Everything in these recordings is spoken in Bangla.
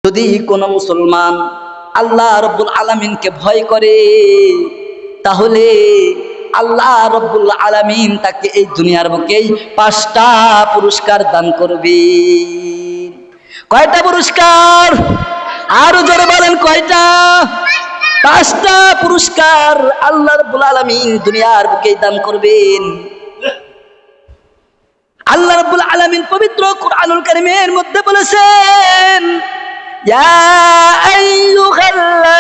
যদি কোনো মুসলমান আল্লাহ রব্বুল আলামিনকে ভয় করে, তাহলে আল্লাহ রব্বুল আলামিন তাকে এই দুনিয়ার বুকেই 5টা পুরস্কার দান করবে। কয়টা পুরস্কার? আরো জোরে বলেন, কয়টা? 5টা পুরস্কার আল্লাহ রব্বুল আলামিন দুনিয়ার বুকেই দান করবেন। আল্লাহ রাব্বুল আলামিন পবিত্র কুরআনুল কারীমের মধ্যে বলেছেন, ইয়া আইয়ুহাল্লাযীনা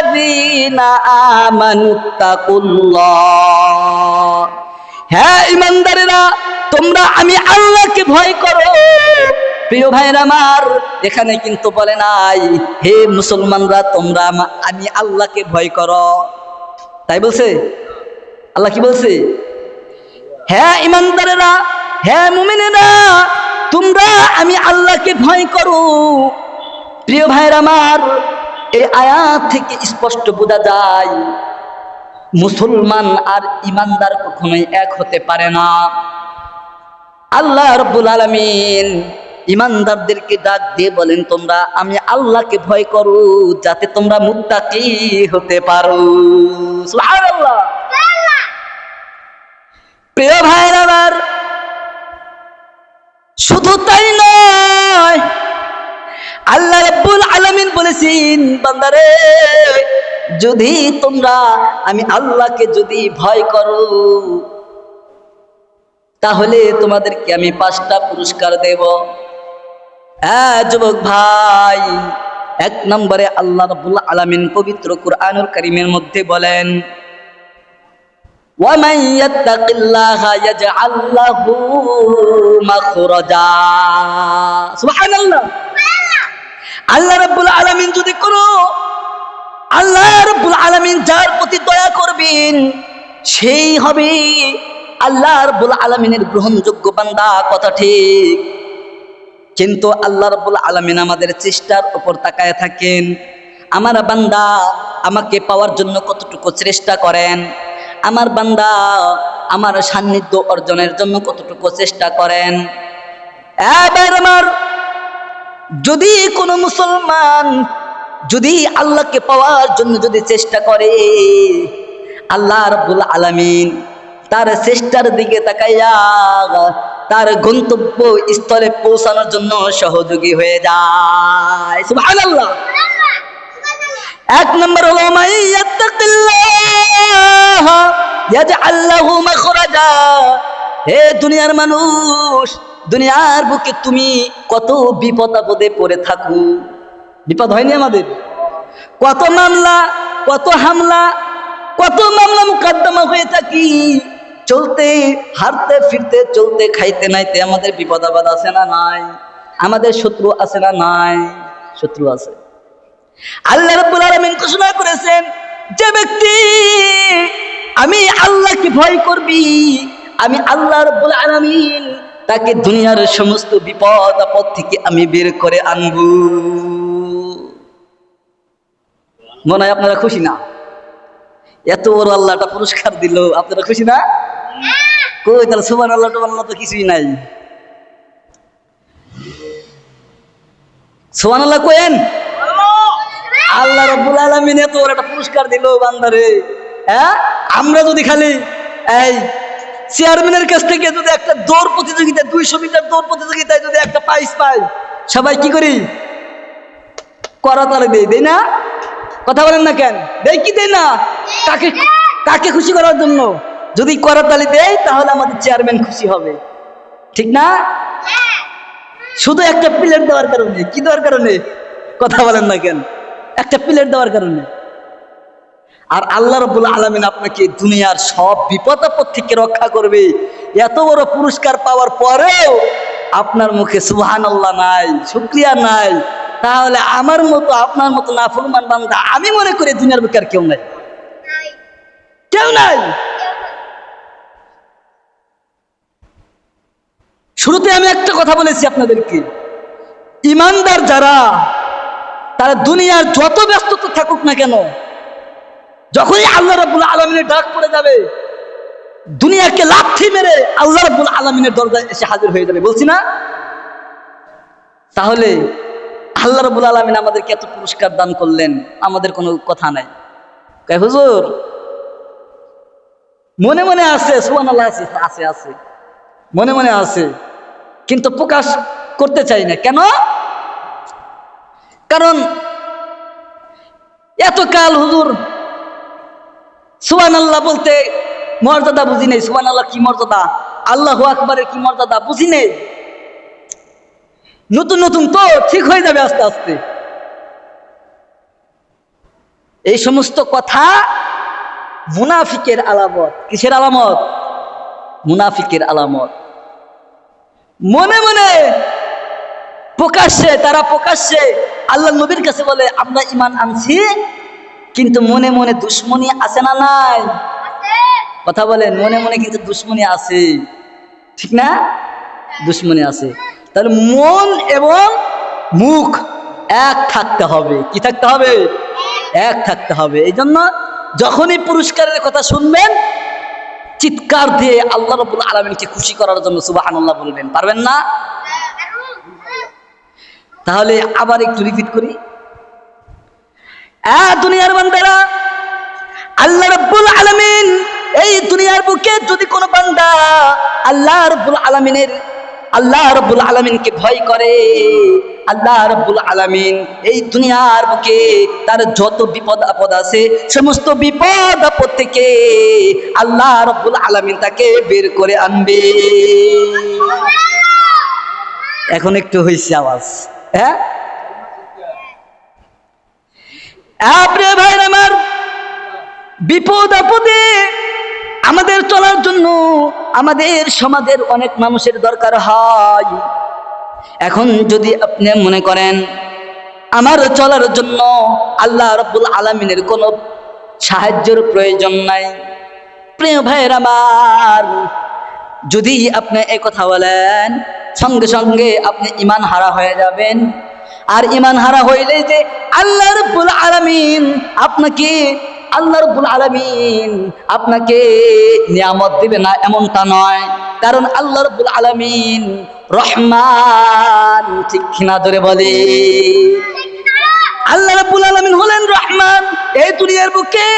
আমানুত্তাকুল্লাহ, হে ঈমানদারেরা তোমরা আমি আল্লাহকে ভয় করো। প্রিয় ভাইরা আমার, এখানে কিন্তু বলে নাই হে মুসলমানরা তোমরা আমি আল্লাহকে ভয় করো, তাই বলছে? আল্লাহ কি বলছে? হে ঈমানদারেরা, হে মুমিনেরা, তোমরা আমি আল্লাহকে ভয় করো। প্রিয় ভাইরা আমার, এই আয়াত থেকে স্পষ্ট বোঝা যায় মুসলমান আর ঈমানদার কখনোই এক হতে পারে না। আল্লাহ রাব্বুল আলামিন ঈমানদারদেরকে ডাক দিয়ে বলেন, তোমরা আমি আল্লাহকে ভয় করো যাতে তোমরা মুত্তাকি হতে পারো। সুবহানাল্লাহ। প্রিয় ভাইরা আমার, শুধু তাই নয়, আল্লাহ রাব্বুল আলামিন বলেছেন, বান্দারে যদি তোমরা আমি আল্লাহকে যদি ভয় করো তাহলে তোমাদেরকে আমি 5টা পুরস্কার দেব। হ্যাঁ যুবক ভাই, 1 নম্বরে আল্লাহ রাব্বুল আলামিন পবিত্র কুরআনুল কারীমের মধ্যে বলেন, وَمَنْ يَتَّقِ اللَّهَ يَجْعَلْ لَهُ مَخْرَجًا। সুবহানাল্লাহ। আল্লাহ রাব্বুল আলামিন যদি করো, আল্লাহ রাব্বুল আলামিন যার প্রতি দয়া করবেন সেই হবে আল্লাহ রাব্বুল আলামিনের গ্রহণযোগ্য বান্দা, কথা ঠিক। কিন্তু আল্লাহ রাব্বুল আলামিন আমাদের চেষ্টার উপর তাকায় থাকেন। আমার বান্দা আমাকে পাওয়ার জন্য কতটুকু চেষ্টা করেন, আমার বান্দা আমার সান্নিধ্য অর্জনের জন্য কতটুকু চেষ্টা করেন। এবার আমার, যদি কোনো মুসলমান যদি আল্লাহকে পাওয়ার জন্য যদি চেষ্টা করে, আল্লাহ রাব্বুল আলামিন তার চেষ্টার দিকে তাকাইয়া তার গন্তব্য স্থলে পৌঁছানোর জন্য সহযোগী হয়ে যায়। সুবহানাল্লাহ। 1 নম্বর হলো মাইয়াত্তাকিল্লাহ ইয়াজআল লাহু মাখরাজা। হে দুনিয়ার মানুষ, দুনিয়ার বুকে তুমি কত বিপদ আপদে পড়ে থাকো, বিপদ হয়নি আমাদের? কত মামলা, কত হামলা, কত মামলা মুকদ্দমা হয়ে থাকি, চলতে হারতে ফিরতে চলতে খাইতে নাইতে আমাদের বিপদ আপদ আছে না নাই? আমাদের শত্রু আছে না নাই? শত্রু আছে। আল্লাহ রাব্বুল আলামিন ঘোষণা করেছেন, যে ব্যক্তি আমি আল্লাহকে ভয় করবি, আমি আল্লাহ রাব্বুল আলামিন তাকে দুনিয়ার সমস্ত বিপদ আপদ থেকে আমি বের করে আনবো। মনে হয় আপনারা খুশি না? এত বড় আল্লাহ একটা পুরস্কার দিল, আপনারা খুশি না? কই তাহলে সুবহানাল্লাহ টুবহানাল্লাহ তো কিছুই নাই। সুবহানাল্লাহ কইেন। আল্লাহ রাব্বুল আলামিন এত বড় একটা পুরস্কার দিল বান্দারে। হ্যাঁ, আমরা যদি খালি এই চেয়ারম্যানের কাছ থেকে যদি একটা দৌড় প্রতিযোগিতা, 200 মিটার দৌড় প্রতিযোগিতায় যদি একটা প্রাইজ পাই, সবাই কি করি? করতালি দেই না? কথা বলেন না কেন? দেই কি দেই না? কাকে কাকে খুশি করার জন্য? যদি করতালি দেই তাহলে আমাদের চেয়ারম্যান খুশি হবে, ঠিক না? শুধু একটা প্লেট দেওয়ার কারণে। কি দেওয়ার কারণে? কথা বলেন না কেন? একটা প্লেট দেওয়ার কারণে। আর আল্লাহ রাব্বুল আলামিন আপনাকে দুনিয়ার সব বিপদ আপদ থেকে রক্ষা করবে। এত বড় পুরস্কার পাওয়ার পরেও আপনার মুখে সুবহানাল্লাহ নাই, শুকরিয়া নাই, তাহলে আমার মতো আপনার মতো নাফরমান বান্দা আমি মনে করি দুনিয়ার বুকে আর কেউ নাই, কেউ নাই। শুরুতে আমি একটা কথা বলেছি আপনাদেরকে, ঈমানদার যারা, তারা দুনিয়ার যত ব্যস্ততা থাকুক না কেন, যখনই আল্লাহ রাব্বুল আলামিনের ডাক পড়ে যাবে, দুনিয়াকে লাথি মেরে আল্লাহ রাব্বুল আলামিনের দরজায় এসে হাজির হয়ে যাবে, বলছি না? তাহলে আল্লাহ রাব্বুল আলামিন আমাদেরকে এত পুরস্কার দান করলেন, আমাদের কোনো কথা নাই। কয় হুজুর মনে মনে আছে, সুবহানাল্লাহ, আছে আছে আছে, মনে মনে আছে, কিন্তু প্রকাশ করতে চাই না। কেন? কারণ এতকাল হুজুর সুবহানাল্লাহ বলতে মর্যাদা বুঝি নেই। সুবহানাল্লাহ কি মর্যাদা, আল্লাহু আকবারের কি মর্যাদা বুঝি নেই। নতুন নতুন তো ঠিক হয়ে যাবে আস্তে আস্তে। এই সমস্ত কথা মুনাফিকের আলামত। কিসের আলামত? মুনাফিকের আলামত। মনে মনে প্রকাশ্যে, তারা প্রকাশ্যে আল্লাহ নবীর কাছে বলে আমরা ঈমান আনছি, কিন্তু মনে মনে দুশ্মনী আছে না নাই? কথা বলেন, মনে মনে কিন্তু দুশ্মনী আছে, ঠিক না? দুশ্মনী আছে। তাহলে মন এবং মুখ এক থাকতে হবে। কি থাকতে হবে? এক থাকতে হবে। এই জন্য যখনই পুরস্কারের কথা শুনবেন চিৎকার দিয়ে আল্লাহ রাব্বুল আলামিনকে খুশি করার জন্য সুবহানাল্লাহ বলবেন। পারবেন না? তাহলে আবার একটু রিপিট করি। দুনিয়ার বান্দারা, আল্লাহ রাব্বুল আলামিন এই দুনিয়ার বুকে যদি কোনো বান্দা আল্লাহ রাব্বুল আলামিনকে ভয় করে, আল্লাহ রাব্বুল আলামিন এই দুনিয়ার বুকে তার যত বিপদ আপদ আছে সমস্ত বিপদ আপদ থেকে আল্লাহ রাব্বুল আলামিন তাকে বের করে আনবে। এখন একটু হইছে আওয়াজ, হ্যাঁ? প্রিয় ভাইরা আমার, বিপদ আপদে আমাদের চলার জন্য আমাদের সমাজের অনেক মানুষের দরকার হয়। এখন যদি আপনি মনে করেন আমার চলার জন্য আল্লাহ রাব্বুল আলামিনের কোনো সাহায্যের প্রয়োজন নাই, প্রিয় ভাইরা আমার, যদি আপনি এই কথা বলেন সঙ্গে সঙ্গে আপনি ঈমান হারা হয়ে যাবেন। আর ঈমান হারা হইলে যে আল্লাহ রাব্বুল আলামিন আপনাকে নিয়ামত দিবে না এমনটা নয়। কারণ আল্লাহ রাব্বুল আলামিন রহমান, ঠিক কিনা ধরে বলে? আল্লাহ রাব্বুল আলামিন হলেন রহমান। এই দুনিয়ার বুকে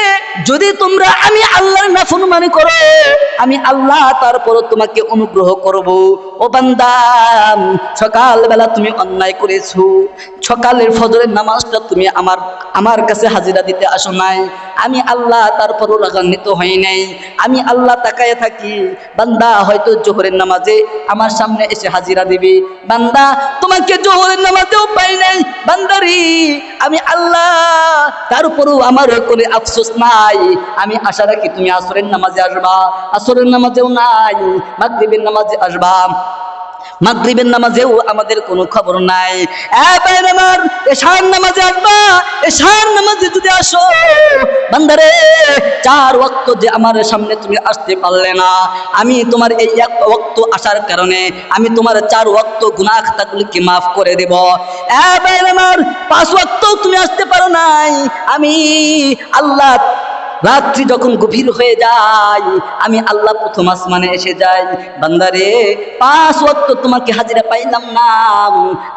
যদি তোমরা আমি আল্লাহর নাফরমানি করো, আমি আল্লাহ তারপর তোমাকে অনুগ্রহ করব। ও বান্দা, সকালবেলা তুমি অন্যায় করেছো, সকালের ফজরের নামাজটা তুমি আমার কাছে হাজিরা দিতে আসো নাই, আমি আল্লাহ তারপরও রাগান্বিত হই নাই। আমি আল্লাহ তাকায় থাকি, বান্দা হয়তো জোহরের নামাজে আমার সামনে এসে হাজিরা দিবে, বান্দা তোমাকে জোহরের নামাজেও পাই নাই, বান্দারি আমি আল্লাহ তারপরও আমার কোনো আফসোস নাই। আমি আশা রাখি তুমি আসরের নামাজে আসবা, আসরের নামাজেও নাই, মাগরিবের নামাজে আসবা, মাগরিবের নামাজেও আমাদের কোনো খবর নাই। আমার এশার নামাজে আসবা, এশার নামাজে যদি আসো, বান্দারে 4 ওয়াক্ত যে আমার সামনে তুমি আসতে পারলে না, আমি তোমার এই 1 ওয়াক্ত আসার কারণে আমি তোমার 4 ওয়াক্ত গুনাহ খাতাগুলিকে মাফ করে দেব। আমার 5 ওয়াক্ত তুমি আসতে পারো নাই, আমি আল্লাহ রাত্রি যখন গভীর হয়ে যায় আমি আল্লাহ প্রথম আসমানে এসে যাই, বান্দারে 5 ওয়াক্ত তোমাকে হাজিরা পাইলাম না,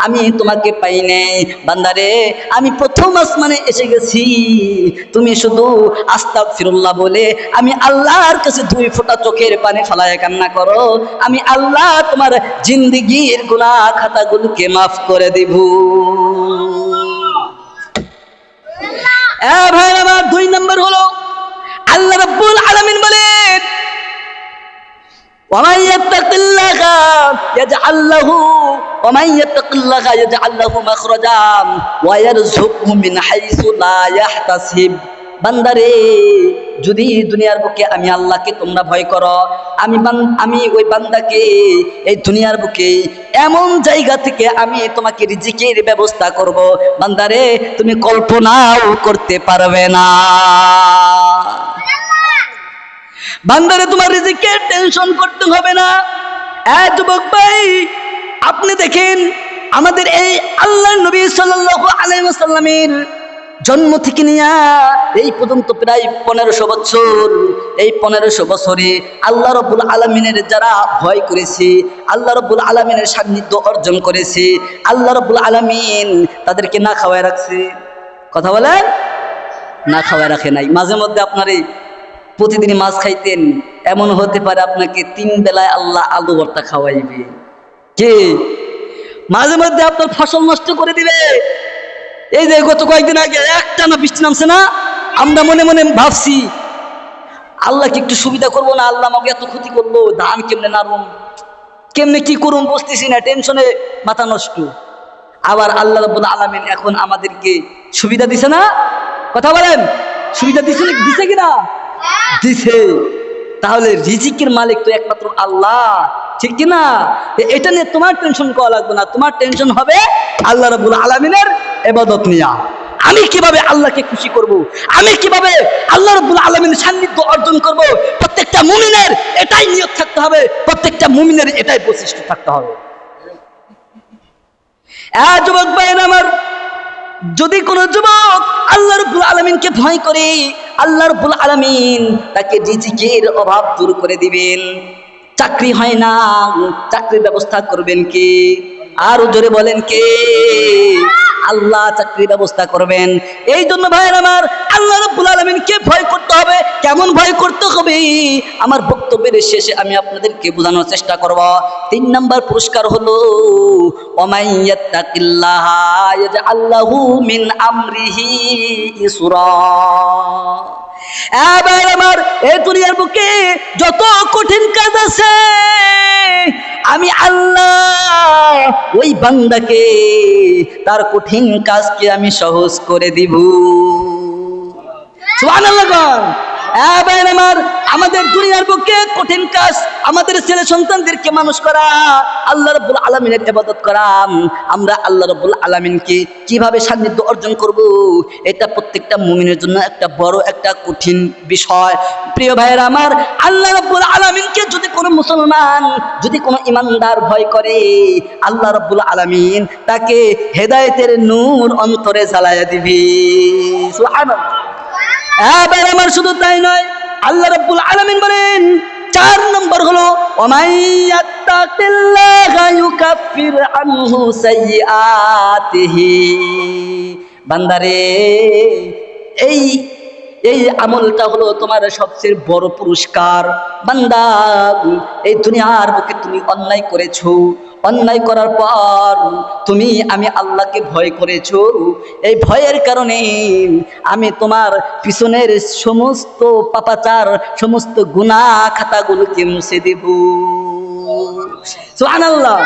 আমি তোমাকে পাই নাই, বান্দারে আমি প্রথম আসমানে এসে গেছি, তুমি শুধু আস্তাগফিরুল্লাহ বলে আমি আল্লাহর কাছে 2 ফোঁটা চোখের পানি ফেলায় কান্না করো, আমি আল্লাহ তোমার জিন্দেগীর গুনাহ খাতাগুলোকে মাফ করে দেব। ভাই আমার 2 নম্বর হলো আল্লাহ রাব্বুল আলামিন বলেন ওয়ামান ইয়াত্তাকিল্লাহা ইয়াজআল লাহু মাখরাজা ওয়া ইয়ারযুকহু মিন হাইসু লা ইয়াহতাসিব। বান্দারে, যদি দুনিয়ার বুকে আমি আল্লাহকে তোমরা ভয় করো, আমি ওই বান্দাকে এই দুনিয়ার বুকে এমন জায়গা থেকে আমি তোমাকে রিজিকের ব্যবস্থা করব, বান্দারে তুমি কল্পনাও করতে পারবে না। বান্দারে তোমার রিজিকের টেনশন করতে হবে না। যুবক ভাই, আপনি দেখেন আমাদের এই আল্লাহর নবী সাল্লাল্লাহু আলাইহি ওয়াসাল্লামের জন্ম থেকে নিয়ে এই পর্যন্ত প্রায় 1500 বছর, এই 1500 বছরে আল্লাহ রাব্বুল আলামিনের যারা ভয় করেছে, আল্লাহ রাব্বুল আলামিনের সান্নিধ্য অর্জন করেছে, আল্লাহ রাব্বুল আলামিন তাদেরকে না খাওয়ায় রাখছে। কথা বলেন, না খাওয়ায় রাখে নাই। মাঝে মধ্যে আপনার এই প্রতিদিন মাছ খাইতেন, এমন হতে পারে আপনাকে 3 বেলায় আল্লাহ আলু ভর্তা খাওয়াইবে। কে মাঝে মধ্যে আপনার ফসল নষ্ট করে দিবে। এই যে গত কয়েকদিন আগে একটানা বৃষ্টি নামছে না, আমরা মনে মনে ভাবছি আল্লাহকে একটু সুবিধা করবো না, আল্লাহ আমাকে এত ক্ষতি করলো, ধান কেমনে নাড়ুম, কেমনে কি করুম বুঝতেছি না, টেনশনে মাথা নষ্ট। আবার আল্লাহ রাব্বুল আলামিন এখন আমাদেরকে সুবিধা দিছে না? কথা বলেন, সুবিধা দিছে কিনা? দিছে। তাহলে রিজিকের মালিক তো একমাত্র আল্লাহ, ঠিক কিনা? এটা নিয়ে তোমার টেনশন করা লাগবে না, তোমার টেনশন হবে আল্লাহ রাব্বুল আলামিনের ইবাদত নিয়া। আমি কিভাবে আল্লাহকে খুশি করব, আমি কিভাবে আল্লাহ রাব্বুল আলামিনের সান্নিধ্য অর্জন করব, প্রত্যেকটা মুমিনের এটাই নিয়ত থাকতে হবে, প্রত্যেকটা মুমিনের এটাই বৈশিষ্ট্য থাকতে হবে। যুবক ভাইরা আমার, যদি কোন যুবক আল্লাহ রাব্বুল আলামিনকে ভয় করে, আল্লাহ রাব্বুল আলামিন তাকে রিজিকের অভাব দূর করে দিবেন। চাকরি হয় না, চাকরির ব্যবস্থা করবেন কে? আর জোরে বলেন কে? আল্লাহ চাকরির ব্যবস্থা করবেন। এই জন্য ভাইয়ের আমার, আল্লাহ রাব্বুল আলামিনকে ভয় করতে হবে। কেমন ভয় করতে হবে? আমার বক্তব্যের শেষে আমি আপনাদেরকে বোঝানোর চেষ্টা করব। 3 নাম্বার পুরস্কার হলো ওয়ামাইয়াত্তাকিল্লাহা ইয়াজআল লাহু মিন আমরিহি ইসরা। এবার আমার এই দুনিয়ার বুকে যত কঠিন কাজ আছে, আমি আল্লাহ ওই বান্দাকে তার কঠিন কাজকে আমি সহজ করে দিব। সুবহানাল্লাহ। এবার আমার আমাদের দুনিয়ার বুকে কঠিন কাজ, আমাদের ছেলে সন্তানদেরকে মানুষ করা, আল্লাহ রাব্বুল আলামিনের ইবাদত করা, আমরা আল্লাহ রাব্বুল আলামিনকে কিভাবে সান্নিধ্য অর্জন করব, এটা প্রত্যেকটা মুমিনের জন্য একটা বড় একটা কঠিন বিষয়। প্রিয় ভাইয়েরা আমার, আল্লাহ রাব্বুল আলামিনকে যদি কোনো মুসলমান, যদি কোনো ইমানদার ভয় করে, আল্লাহ রাব্বুল আলামিন তাকে হেদায়েতের নূর অন্তরে জ্বালায়া দিবে। সুবহানাল্লাহ। এবার আমার শুধু তাই নয়, আল্লাহ রাব্বুল আলামিন বলেন 4 নম্বর হলো ওয়ামাইয়াত্তাকিল্লাহা ইউকাফির আনহু সাইয়্যাতিহি। বান্দারে, এই আমলটা হলো তোমার সবচেয়ে বড় পুরস্কার। বান্দা, এই দুনিয়ার বুকে তুমি অন্যায় করেছো, অন্যায় করার পর আমি আল্লাহকে ভয় করেছো, এই ভয়ের কারণে আমি তোমার পিছনের সমস্ত পাপাচার, সমস্ত গুনাহ খাতাগুলোকে মুছে দেব। সুবহানাল্লাহ।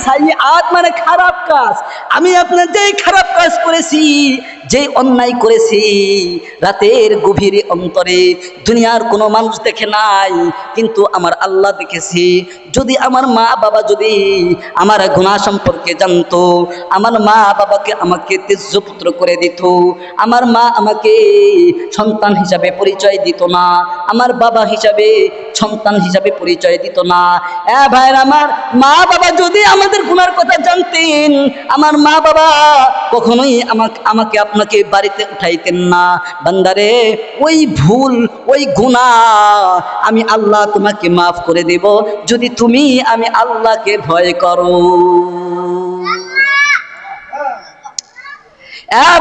সাইয়্যাত মানে খারাপ কাজ। আমি আপনার যেই খারাপ কাজ করেছি, যে অন্যায় করেছি, রাতের গভীরে অন্তরে দুনিয়ার কোনো মানুষ দেখে নাই, কিন্তু আমার আল্লাহ দেখেছি। যদি আমার মা বাবা যদি আমার গুনাহ সম্পর্কে জানতো, আমার মা বাবাকে আমাকে তেজ্য পুত্র করে দিত, আমার মা আমাকে সন্তান হিসাবে পরিচয় দিত না, আমার বাবা হিসাবে সন্তান হিসাবে পরিচয় দিত না। ভাইয়ের আমার, মা বাবা যদি আমাদের গুনার কথা জানতেন, আমার মা বাবা কখনোই আমাকে আপনাকে বাড়িতে উঠাইতেন না। বান্দারে, ওই ভুল, ওই গুনাহ আমি আল্লাহ তোমাকে মাফ করে দেব যদি আমি আল্লাহকে ভয় করো।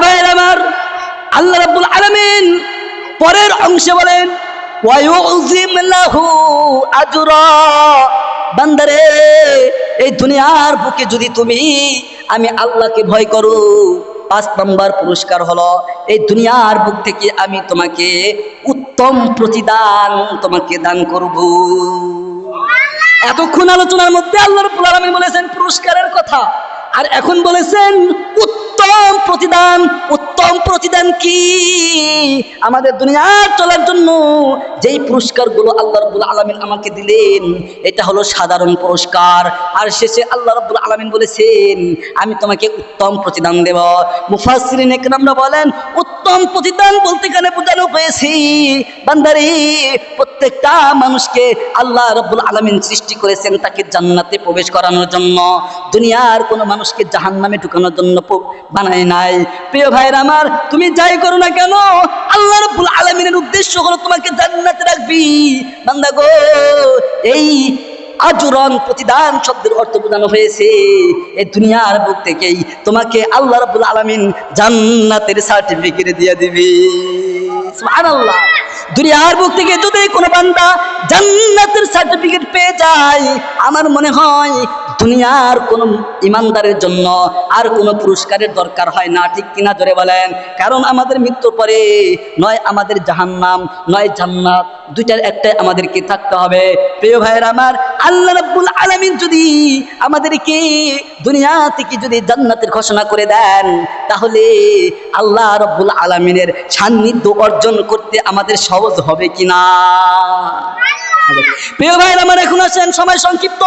ভাইয়ের আমার, আল্লাহ রাব্বুল আলামিন পরের অংশে বলেন ওয়ায়ুযিম লাহু আজরা। বান্দারে, এই দুনিয়ার বুকে যদি আমি আল্লাহকে ভয় করো, 5 নম্বর পুরস্কার হলো এই দুনিয়ার বুক থেকে আমি তোমাকে উত্তম প্রতিদান তোমাকে দান করব। এতক্ষণ আলোচনার মধ্যে আল্লাহ রাব্বুল আলামিন বলেছেন পুরস্কারের কথা, আর এখন বলেছেন উত্তম প্রতিদান। উত্তম প্রতিদান কি? আমাদের দুনিয়ার চলার জন্য যেই পুরস্কারগুলো আল্লাহ রাব্বুল আলামিন আমাকে দিলেন, এটা হলো সাধারণ পুরস্কার। আর শেষে আল্লাহ রাব্বুল আলামিন বলেছেন আমি তোমাকে উত্তম প্রতিদান দেব। মুফাসসিরিন ইকরামরা বলেন উত্তম উত্তম প্রতিদান বলতে এখানে বোঝানো হয়েছে বান্দারে, প্রত্যেকটা মানুষকে আল্লাহ রাব্বুল আলামিন সৃষ্টি করেছেন তাকে জান্নাতে প্রবেশ করানোর জন্য, দুনিয়ার কোনো মানুষকে জাহান্নামে ঢুকানোর জন্য বানায় নাই। প্রিয় ভাইরা আমার, তুমি যাই করো না কেন আল্লাহ রাব্বুল আলামিনের উদ্দেশ্য হলো তোমাকে জান্নাতে রাখবি। বান্দা গো, এই আজরান প্রতিদান শব্দের অর্থ বোঝানো হয়েছে এই দুনিয়ার বুক থেকেই তোমাকে আল্লাহ রাব্বুল আলামিন জান্নাতের সার্টিফিকেট দিয়ে দিবে। সুবহানাল্লাহ। দুনিয়ার বুক থেকে যদি কোনো বান্দা জান্নাতের সার্টিফিকেট পেয়ে যায়, আমার মনে হয় দুনিয়ার কোনো ইমানদারের জন্য আর কোনো পুরস্কারের দরকার হয় না। ঠিক কিনা জোরে বলেন? কারণ আমাদের মৃত্যুর পরে নয় আমাদের জাহান্নাম নয় জান্নাত, দুইটার একটাই আমাদেরকে থাকতে হবে। প্রিয় ভাইয়েরা আমার, আল্লাহ রাব্বুল আলামিন যদি আমাদেরকে দুনিয়া থেকে যদি জান্নাতের ঘোষণা করে দেন, তাহলে আল্লাহ রাব্বুল আলামিনের সান্নিধ্য অর্জন করতে আমাদের সহজ হবে কিনা? প্রিয় ভাইয়েরা আমার, এখন আসেন, সময় সংক্ষিপ্ত,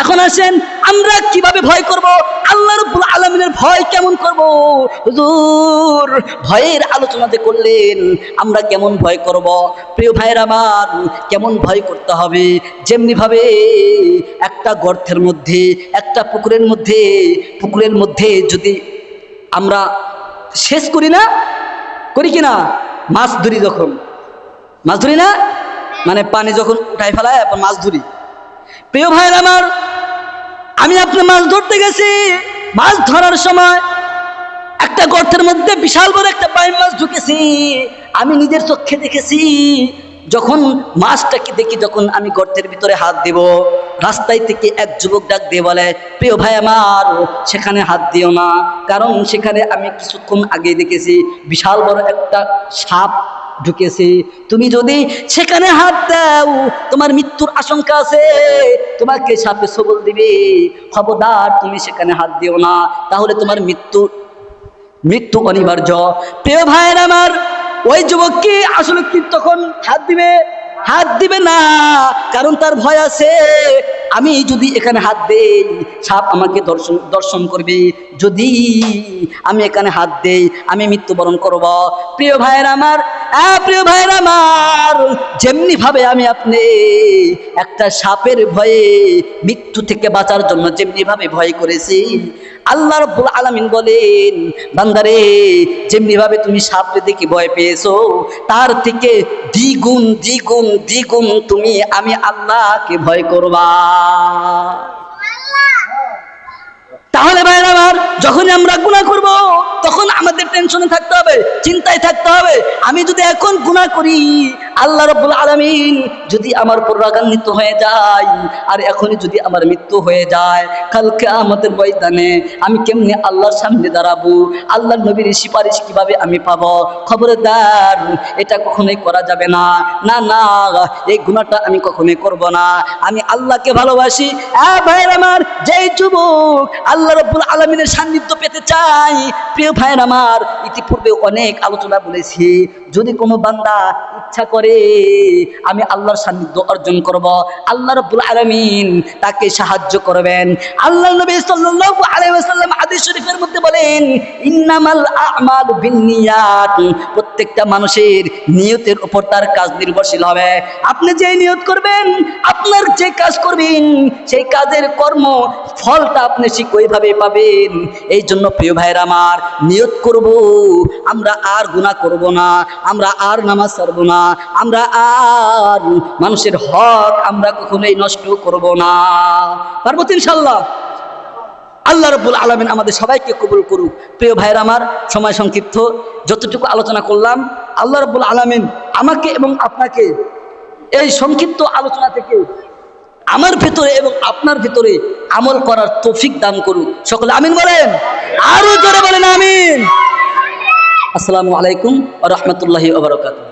এখন আসেন আমরা কিভাবে ভয় করব, আল্লাহ রাব্বুল আলামিনের ভয় কেমন করব। হুজুর ভয়ের আলোচনাতে করলেন আমরা কেমন ভয় করব। প্রিয় ভাইয়েরা আমার, কেমন ভয় করতে হবে, যেমনি ভাবে একটা গর্তের মধ্যে একটা পুকুরের মধ্যে যদি আমরা শেষ করি না, করি কিনা, মাছ ধরি, যখন মাছ ধরি না, মানে পানি যখন উঠাই ফেলায় এখন মাছ ধরি। প্রিয় ভাইয়েরা আমার, আমি আপনি মাছ ধরতে গেছি, মাছ ধরার সময় একটা গর্তের মধ্যে বিশাল বড় একটা বাইম মাছ ঢুকেছি, আমি নিজের চোখে দেখেছি। যখন মাছটাকে দেখি, যখন আমি গর্তের ভিতরে হাত দেব, রাস্তায় থেকে এক যুবক ডাক দিয়ে বলে, প্রিয় ভাই আমার সেখানে হাত দিও না, কারণ সেখানে আমি কিছুক্ষণ আগে দেখেছি বিশাল বড় একটা সাপ ঢুকেছে, তুমি যদি সেখানে হাত দাও তোমার মৃত্যুর আশঙ্কা আছে, তোমাকে সাপে সবল দিবে, খবরদার তুমি সেখানে হাত দিও না, তাহলে তোমার মৃত্যু অনিবার্য। প্রিয় ভাইয়ের আমার, ওই যুবককে আসলে কি তখন হাত দিবে না, কারণ তার ভয় আছে, আমি যদি এখানে হাত দেই সাপ আমাকে দর্শন করবে, যদি আমি এখানে হাত দেই আমি মৃত্যুবরণ করব। প্রিয় ভাইয়ের আমার, যেমনি ভাবে আমি আপনি একটা সাপের ভয়ে মৃত্যু থেকে বাঁচার জন্য যেমনি ভাবে ভয় করেছি, আল্লাহ রাব্বুল আলামিন বলেন, বান্দারে যেমনি ভাবে তুমি সাপকে দেখে ভয় পেয়েছো, তার থেকে দ্বিগুণ দ্বিগুণ দ্বিগুণ তুমি আমি আল্লাহকে ভয় করবা। তাহলে ভাইরা আমার, যখনই আমরা গুনাহ করব তখন আমাদের টেনশনে থাকতে হবে, চিন্তায় থাকতে হবে। আমি যদি এখন গুনাহ করি, আল্লাহ রাব্বুল আলামিন যদি আমার উপর রাগান্বিত হয়ে যায়, আর এখনই যদি আমার মৃত্যু হয়ে যায়, কালকে আমাদের ময়দানে আমি কেমনে আল্লাহর সামনে দাঁড়াবো, আল্লাহর নবীর সুপারিশ কিভাবে আমি পাবো? খবরদার, এটা কখনোই করা যাবে না। না না, এই গুনাহটা আমি কখনোই করব না। আমি আল্লাহকে ভালোবাসি। ভাইয়ের আমার, যেই যুবক আল্লাহ রাব্বুল আলামিনের সান্নিধ্য পেতে চাই, প্রিয় ভাইয়ের আমার, ইতিপূর্বে অনেক আলোচনা বলেছি, যদি কোনো বান্দা ইচ্ছা করে আমি আল্লাহর সান্নিধ্য অর্জন করব, আল্লাহ রাব্বুল আলামিন তাকে সাহায্য করবেন। আল্লাহ নবী সাল্লাল্লাহু আলাইহি ওয়াসাল্লাম হাদিস শরীফের মধ্যে বলেন, ইন্নামাল আ'মালু বিন্নিয়াত, প্রত্যেকটা মানুষের নিয়তের উপর তার কাজ নির্ভরশীল হবে। আপনি যেই নিয়ত করবেন, আপনার যে কাজ করবেন, সেই কাজের কর্ম ফলটা আপনি ঠিক ওইভাবে পাবেন। এই জন্য প্রিয় ভাইয়ের আমার, নিয়ত করব আমরা আর গুনাহ করব না, আমরা আর নামাজ ছাড়ব না, আমরা আর মানুষের হক আমরা কখনোই নষ্ট করব না। পারবো তো ইনশাআল্লাহ? আল্লাহ রাব্বুল আলামিন আমাদের সবাইকে কবুল করুক। প্রিয় ভাইয়ের আমার, সময় সংক্ষিপ্ত, যতটুকু আলোচনা করলাম আল্লাহ রাব্বুল আলামিন আমাকে এবং আপনাকে এই সংক্ষিপ্ত আলোচনা থেকে আমার ভিতরে এবং আপনার ভিতরে আমল করার তৌফিক দান করুক। সকলে আমিন বলেন, আরো জোরে বলেন আমিন। আসসালামু আলাইকুম ওয়া রাহমাতুল্লাহি ওয়া বারাকাতুহু।